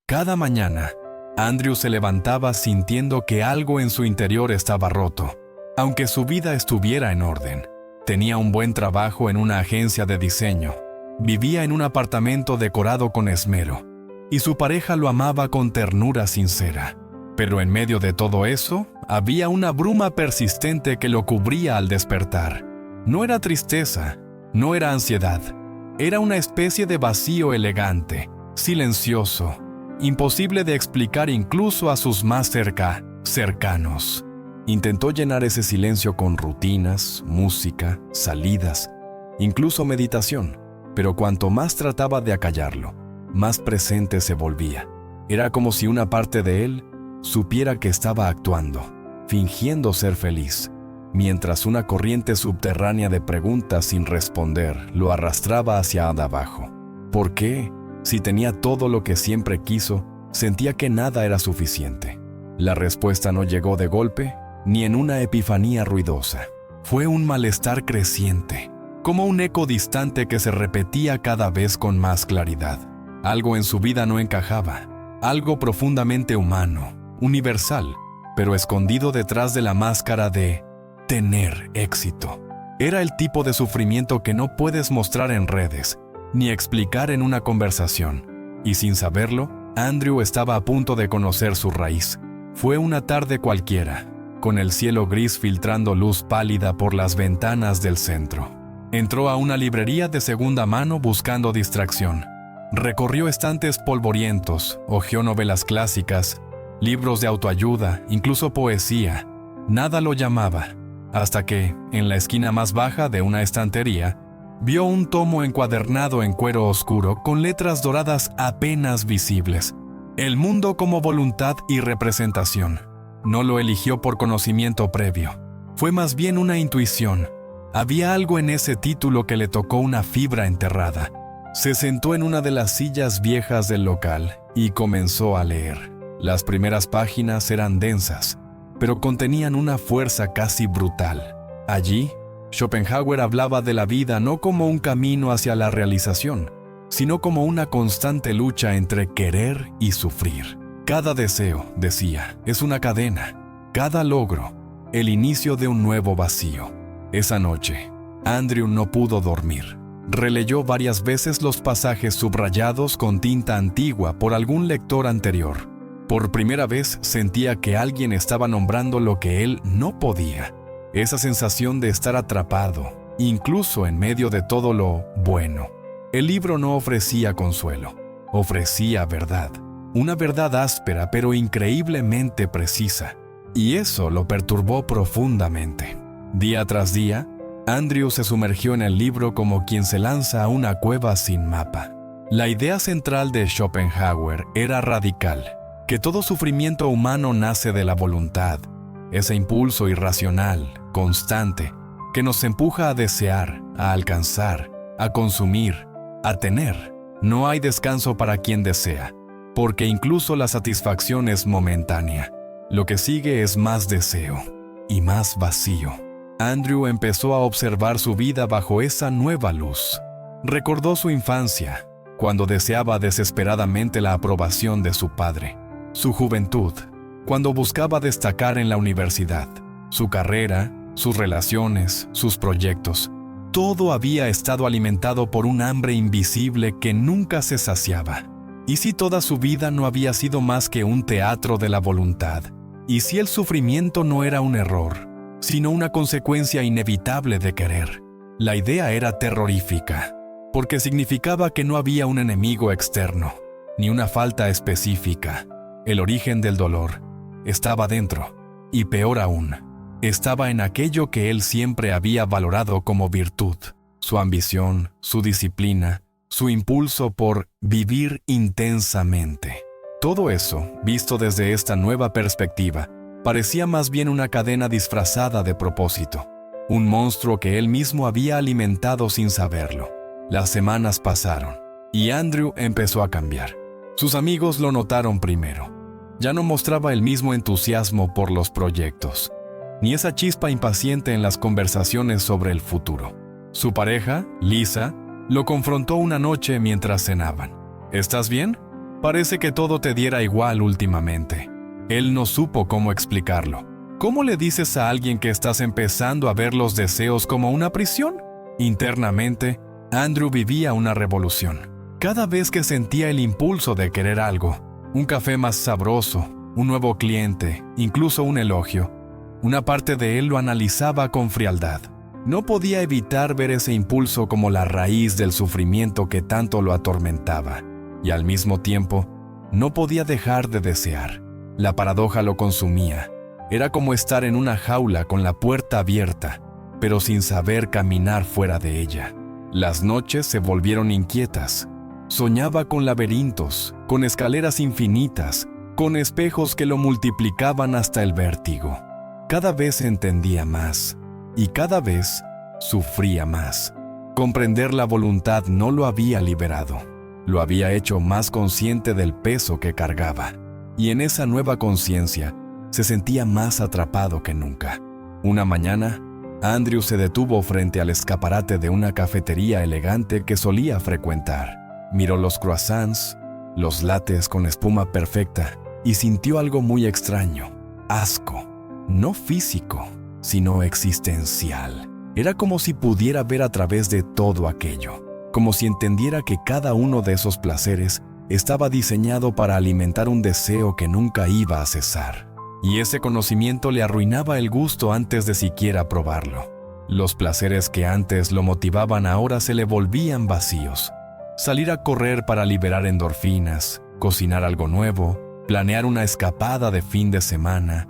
Cada mañana, Andrew se levantaba sintiendo que algo en su interior estaba roto, aunque su vida estuviera en orden. Tenía un buen trabajo en una agencia de diseño, vivía en un apartamento decorado con esmero, y su pareja lo amaba con ternura sincera. Pero en medio de todo eso, había una bruma persistente que lo cubría al despertar. No era tristeza, no era ansiedad, era una especie de vacío elegante, silencioso, imposible de explicar incluso a sus más cercanos. Intentó llenar ese silencio con rutinas, música, salidas, incluso meditación, pero cuanto más trataba de acallarlo, más presente se volvía. Era como si una parte de él supiera que estaba actuando, fingiendo ser feliz, mientras una corriente subterránea de preguntas sin responder lo arrastraba hacia abajo. ¿Por qué? Si tenía todo lo que siempre quiso, sentía que nada era suficiente. La respuesta no llegó de golpe, ni en una epifanía ruidosa. Fue un malestar creciente, como un eco distante que se repetía cada vez con más claridad. Algo en su vida no encajaba, algo profundamente humano, universal, pero escondido detrás de la máscara de tener éxito. Era el tipo de sufrimiento que no puedes mostrar en redes, ni explicar en una conversación. Y sin saberlo, Andrew estaba a punto de conocer su raíz. Fue una tarde cualquiera, con el cielo gris filtrando luz pálida por las ventanas del centro. Entró a una librería de segunda mano buscando distracción. Recorrió estantes polvorientos, hojeó novelas clásicas, libros de autoayuda, incluso poesía. Nada lo llamaba, hasta que, en la esquina más baja de una estantería, vio un tomo encuadernado en cuero oscuro con letras doradas apenas visibles. El mundo como voluntad y representación. No lo eligió por conocimiento previo. Fue más bien una intuición. Había algo en ese título que le tocó una fibra enterrada. Se sentó en una de las sillas viejas del local y comenzó a leer. Las primeras páginas eran densas, pero contenían una fuerza casi brutal. Allí, Schopenhauer hablaba de la vida no como un camino hacia la realización, sino como una constante lucha entre querer y sufrir. Cada deseo, decía, es una cadena. Cada logro, el inicio de un nuevo vacío. Esa noche, Andrew no pudo dormir. Releyó varias veces los pasajes subrayados con tinta antigua por algún lector anterior. Por primera vez sentía que alguien estaba nombrando lo que él no podía. Esa sensación de estar atrapado, incluso en medio de todo lo bueno. El libro no ofrecía consuelo, ofrecía verdad. Una verdad áspera pero increíblemente precisa. Y eso lo perturbó profundamente. Día tras día, Andrew se sumergió en el libro como quien se lanza a una cueva sin mapa. La idea central de Schopenhauer era radical, que todo sufrimiento humano nace de la voluntad, ese impulso irracional, constante, que nos empuja a desear, a alcanzar, a consumir, a tener. No hay descanso para quien desea, porque incluso la satisfacción es momentánea. Lo que sigue es más deseo y más vacío. Andrew empezó a observar su vida bajo esa nueva luz. Recordó su infancia, cuando deseaba desesperadamente la aprobación de su padre. Su juventud, cuando buscaba destacar en la universidad. Su carrera, sus relaciones, sus proyectos. Todo había estado alimentado por un hambre invisible que nunca se saciaba. ¿Y si toda su vida no había sido más que un teatro de la voluntad? ¿Y si el sufrimiento no era un error, sino una consecuencia inevitable de querer? La idea era terrorífica, porque significaba que no había un enemigo externo, ni una falta específica. El origen del dolor estaba dentro, y peor aún, estaba en aquello que él siempre había valorado como virtud, su ambición, su disciplina, su impulso por vivir intensamente. Todo eso, visto desde esta nueva perspectiva, parecía más bien una cadena disfrazada de propósito, un monstruo que él mismo había alimentado sin saberlo. Las semanas pasaron, y Andrew empezó a cambiar. Sus amigos lo notaron primero. Ya no mostraba el mismo entusiasmo por los proyectos, ni esa chispa impaciente en las conversaciones sobre el futuro. Su pareja, Lisa, lo confrontó una noche mientras cenaban. ¿Estás bien? Parece que todo te diera igual últimamente. Él no supo cómo explicarlo. ¿Cómo le dices a alguien que estás empezando a ver los deseos como una prisión? Internamente, Andrew vivía una revolución. Cada vez que sentía el impulso de querer algo, un café más sabroso, un nuevo cliente, incluso un elogio, una parte de él lo analizaba con frialdad. No podía evitar ver ese impulso como la raíz del sufrimiento que tanto lo atormentaba, y al mismo tiempo, no podía dejar de desear. La paradoja lo consumía. Era como estar en una jaula con la puerta abierta, pero sin saber caminar fuera de ella. Las noches se volvieron inquietas. Soñaba con laberintos, con escaleras infinitas, con espejos que lo multiplicaban hasta el vértigo. Cada vez entendía más, y cada vez sufría más. Comprender la voluntad no lo había liberado. Lo había hecho más consciente del peso que cargaba. Y en esa nueva conciencia, se sentía más atrapado que nunca. Una mañana, Andrew se detuvo frente al escaparate de una cafetería elegante que solía frecuentar. Miró los croissants, los lattes con espuma perfecta, y sintió algo muy extraño. Asco. No físico, sino existencial. Era como si pudiera ver a través de todo aquello. Como si entendiera que cada uno de esos placeres estaba diseñado para alimentar un deseo que nunca iba a cesar. Y ese conocimiento le arruinaba el gusto antes de siquiera probarlo. Los placeres que antes lo motivaban ahora se le volvían vacíos. Salir a correr para liberar endorfinas, cocinar algo nuevo, planear una escapada de fin de semana.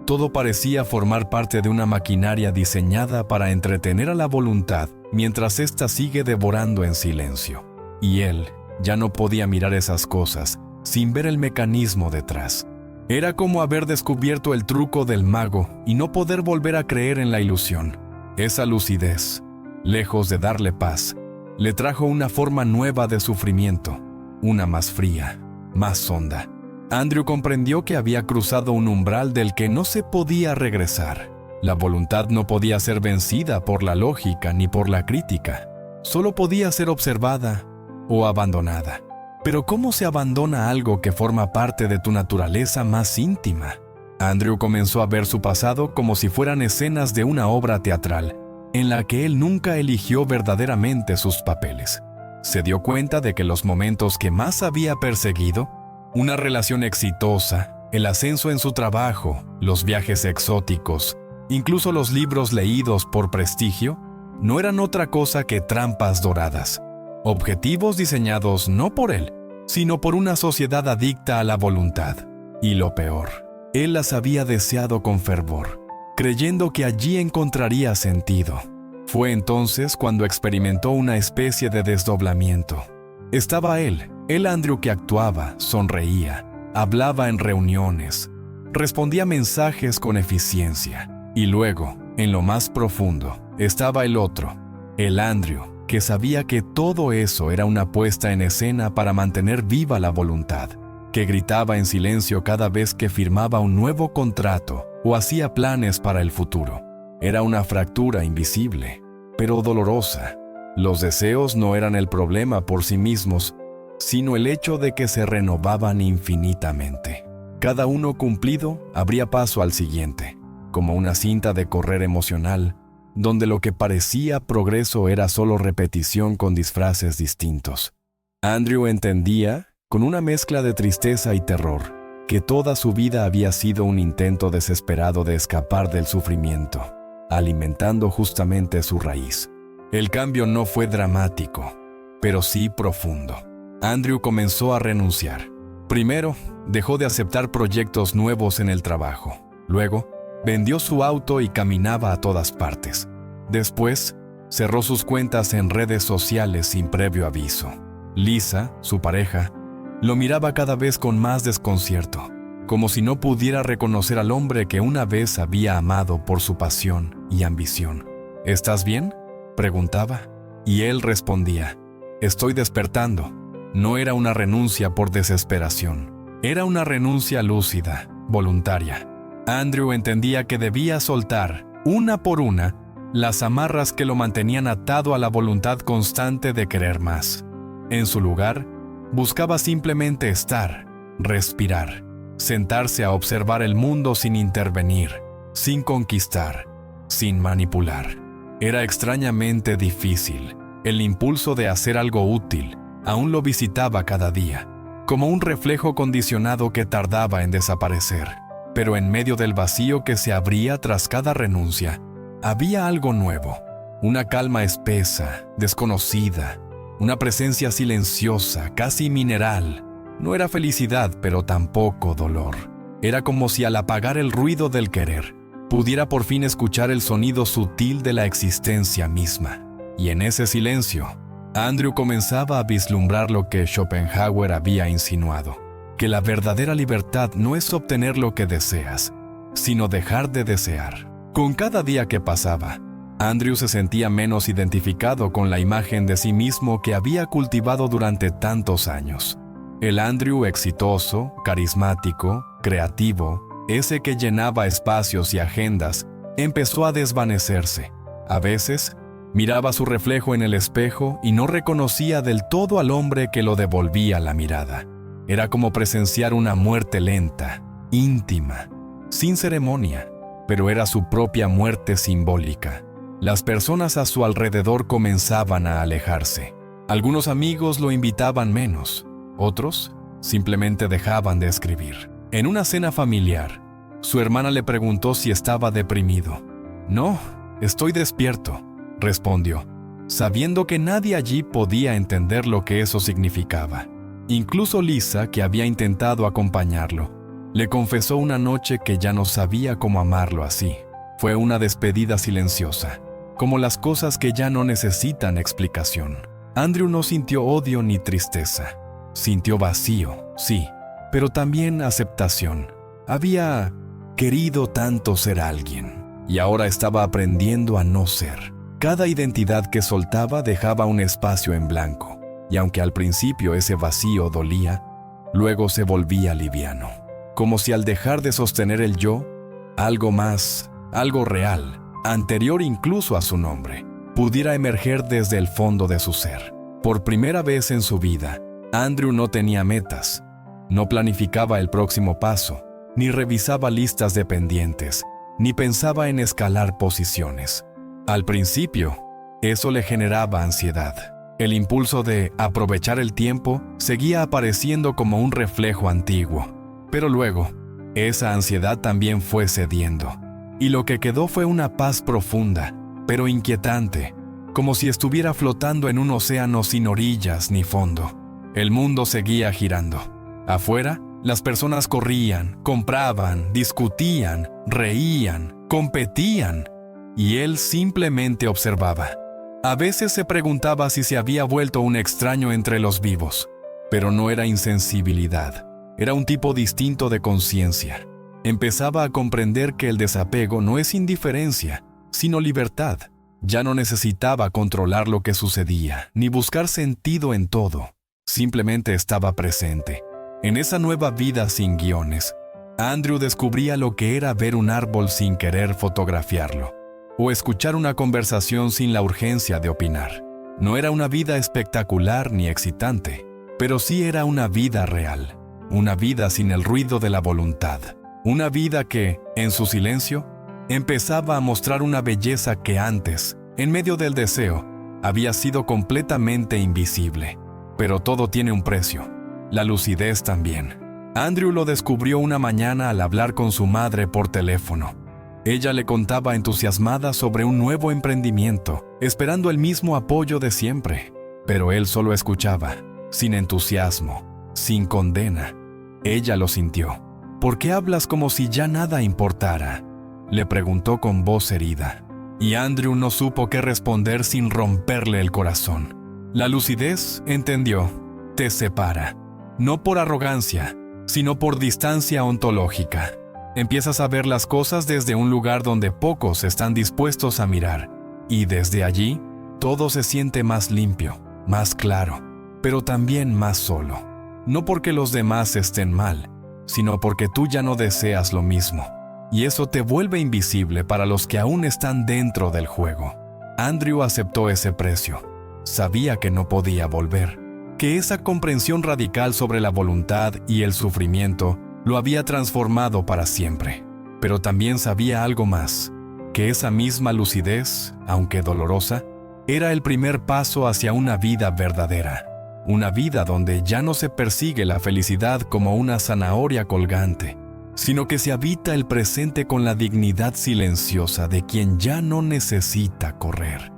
Todo parecía formar parte de una maquinaria diseñada para entretener a la voluntad mientras ésta sigue devorando en silencio. Y él ya no podía mirar esas cosas sin ver el mecanismo detrás. Era como haber descubierto el truco del mago y no poder volver a creer en la ilusión. Esa lucidez, lejos de darle paz, le trajo una forma nueva de sufrimiento, una más fría, más honda. Andrew comprendió que había cruzado un umbral del que no se podía regresar. La voluntad no podía ser vencida por la lógica ni por la crítica. Solo podía ser observada o abandonada. Pero ¿cómo se abandona algo que forma parte de tu naturaleza más íntima? Andrew comenzó a ver su pasado como si fueran escenas de una obra teatral, en la que él nunca eligió verdaderamente sus papeles. Se dio cuenta de que los momentos que más había perseguido, una relación exitosa, el ascenso en su trabajo, los viajes exóticos, incluso los libros leídos por prestigio, no eran otra cosa que trampas doradas. Objetivos diseñados no por él, sino por una sociedad adicta a la voluntad. Y lo peor, él las había deseado con fervor, creyendo que allí encontraría sentido. Fue entonces cuando experimentó una especie de desdoblamiento. Estaba él, el Andrew que actuaba, sonreía, hablaba en reuniones, respondía mensajes con eficiencia. Y luego, en lo más profundo, estaba el otro, el Andrew, que sabía que todo eso era una puesta en escena para mantener viva la voluntad, que gritaba en silencio cada vez que firmaba un nuevo contrato o hacía planes para el futuro. Era una fractura invisible, pero dolorosa. Los deseos no eran el problema por sí mismos, sino el hecho de que se renovaban infinitamente. Cada uno cumplido abría paso al siguiente, como una cinta de correr emocional, donde lo que parecía progreso era solo repetición con disfraces distintos. Andrew entendía, con una mezcla de tristeza y terror, que toda su vida había sido un intento desesperado de escapar del sufrimiento, alimentando justamente su raíz. El cambio no fue dramático, pero sí profundo. Andrew comenzó a renunciar. Primero, dejó de aceptar proyectos nuevos en el trabajo. Luego, vendió su auto y caminaba a todas partes. Después, cerró sus cuentas en redes sociales sin previo aviso. Lisa, su pareja, lo miraba cada vez con más desconcierto, como si no pudiera reconocer al hombre que una vez había amado por su pasión y ambición. ¿Estás bien?, preguntaba, y él respondía, «Estoy despertando». No era una renuncia por desesperación, era una renuncia lúcida, voluntaria. Andrew entendía que debía soltar, una por una, las amarras que lo mantenían atado a la voluntad constante de querer más. En su lugar, Buscaba simplemente estar, respirar, sentarse a observar el mundo sin intervenir, sin conquistar, sin manipular. Era extrañamente difícil. El impulso de hacer algo útil aún lo visitaba cada día, como un reflejo condicionado que tardaba en desaparecer. Pero en medio del vacío que se abría tras cada renuncia, había algo nuevo, una calma espesa, desconocida, una presencia silenciosa, casi mineral. No era felicidad, pero tampoco dolor. Era como si al apagar el ruido del querer, pudiera por fin escuchar el sonido sutil de la existencia misma. Y en ese silencio, Andrew comenzaba a vislumbrar lo que Schopenhauer había insinuado, que la verdadera libertad no es obtener lo que deseas, sino dejar de desear. Con cada día que pasaba, Andrew se sentía menos identificado con la imagen de sí mismo que había cultivado durante tantos años. El Andrew exitoso, carismático, creativo, ese que llenaba espacios y agendas, empezó a desvanecerse. A veces, miraba su reflejo en el espejo y no reconocía del todo al hombre que lo devolvía la mirada. Era como presenciar una muerte lenta, íntima, sin ceremonia, pero era su propia muerte simbólica. Las personas a su alrededor comenzaban a alejarse. Algunos amigos lo invitaban menos, otros simplemente dejaban de escribir. En una cena familiar, su hermana le preguntó si estaba deprimido. «No, estoy despierto», respondió, sabiendo que nadie allí podía entender lo que eso significaba. Incluso Lisa, que había intentado acompañarlo, le confesó una noche que ya no sabía cómo amarlo así. Fue una despedida silenciosa, como las cosas que ya no necesitan explicación. Andrew no sintió odio ni tristeza. Sintió vacío, sí, pero también aceptación. Había querido tanto ser alguien, y ahora estaba aprendiendo a no ser. Cada identidad que soltaba dejaba un espacio en blanco, y aunque al principio ese vacío dolía, luego se volvía liviano. Como si al dejar de sostener el yo, algo más, algo real, anterior incluso a su nombre, pudiera emerger desde el fondo de su ser. Por primera vez en su vida, Andrew no tenía metas, no planificaba el próximo paso, ni revisaba listas de pendientes, ni pensaba en escalar posiciones. Al principio, eso le generaba ansiedad. El impulso de aprovechar el tiempo seguía apareciendo como un reflejo antiguo, pero luego, esa ansiedad también fue cediendo, y lo que quedó fue una paz profunda, pero inquietante, como si estuviera flotando en un océano sin orillas ni fondo. El mundo seguía girando. Afuera, las personas corrían, compraban, discutían, reían, competían, y él simplemente observaba. A veces se preguntaba si se había vuelto un extraño entre los vivos, pero no era insensibilidad, era un tipo distinto de conciencia. Empezaba a comprender que el desapego no es indiferencia, sino libertad. Ya no necesitaba controlar lo que sucedía, ni buscar sentido en todo. Simplemente estaba presente. En esa nueva vida sin guiones, Andrew descubría lo que era ver un árbol sin querer fotografiarlo, o escuchar una conversación sin la urgencia de opinar. No era una vida espectacular ni excitante, pero sí era una vida real, una vida sin el ruido de la voluntad, una vida que, en su silencio, empezaba a mostrar una belleza que antes, en medio del deseo, había sido completamente invisible. Pero todo tiene un precio, la lucidez también. Andrew lo descubrió una mañana al hablar con su madre por teléfono. Ella le contaba entusiasmada sobre un nuevo emprendimiento, esperando el mismo apoyo de siempre. Pero él solo escuchaba, sin entusiasmo, sin condena. Ella lo sintió. «¿Por qué hablas como si ya nada importara?», le preguntó con voz herida. Y Andrew no supo qué responder sin romperle el corazón. La lucidez, entendió, te separa, no por arrogancia, sino por distancia ontológica. Empiezas a ver las cosas desde un lugar donde pocos están dispuestos a mirar, y desde allí, todo se siente más limpio, más claro, pero también más solo. No porque los demás estén mal, sino porque tú ya no deseas lo mismo, y eso te vuelve invisible para los que aún están dentro del juego. Andrew aceptó ese precio. Sabía que no podía volver, que esa comprensión radical sobre la voluntad y el sufrimiento lo había transformado para siempre. Pero también sabía algo más, que esa misma lucidez, aunque dolorosa, era el primer paso hacia una vida verdadera. Una vida donde ya no se persigue la felicidad como una zanahoria colgante, sino que se habita el presente con la dignidad silenciosa de quien ya no necesita correr,